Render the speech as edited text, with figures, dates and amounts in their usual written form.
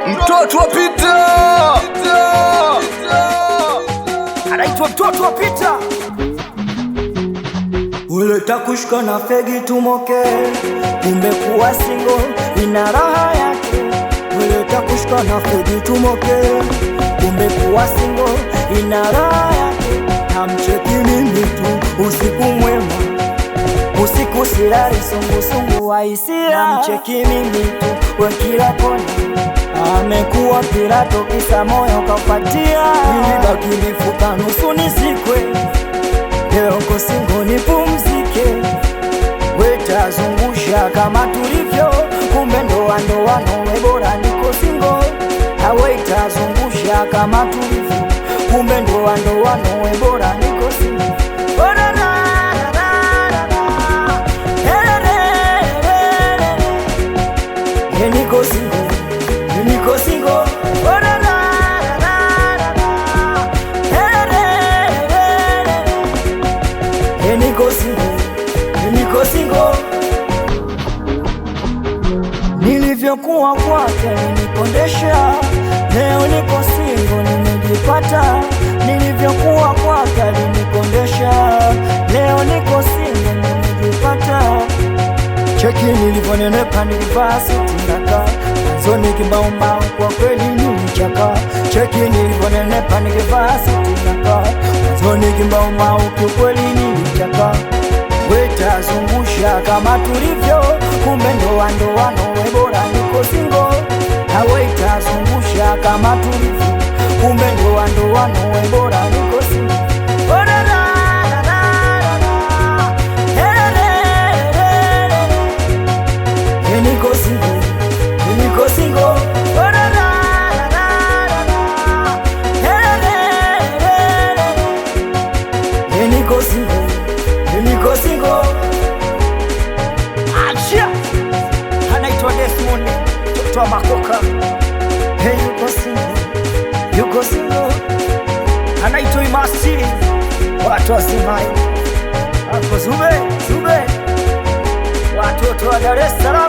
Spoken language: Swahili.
Mtoto wa Peter, anaitwa mtoto wa Peter. Uleta kushika na fegi tumoke, umekuwa single ina raha yake. Uleta kushika na fegi tumoke, umekuwa single ina raha yake. Namcheki mimi tu usiku mwema, usiku silali sungu wa hisia. Namcheki mimi tu we kila kona, amekuwa Pilato kisa moyo kapatia. Nilibaki mifupa nusu nisikwe, leo niko single nipumzike. Wetazungusha kama tulivyo, kumbe ndoano we bora niko single. Awetazungusha kama tulivyo, kumbe ndoano we bora niko single. Niko single, niko single. Niko single, niko single. Nilivyokuwa kwake nilikondesha, leo niko single nimejipata. Nilivyokuwa kwake nilikondesha, leo niko single nimejipata. Cheki nilivyonenepa nilivaa suti ndaka, mwanzoni kimbaumbau kwa kweli nilichaka. Cheki nilivyonenepa nilivaa suti ndaka, mwanzoni kimbaumbau kwa kweli nilichaka. Wetazungusha kama tulivyo, kumbe ndoano we bora niko single. Awetazungusha kama tulivyo, kumbe ndoano we bora niko single. Niko single, niko single. Niko single, niko single. Acha anaitwa Desmond, mtoto wa Makoka. Hey, yuko single, yuko single. Anaitwa Imasi, watu wasimai. Ako Zube, watoto wa Dar es Salaam.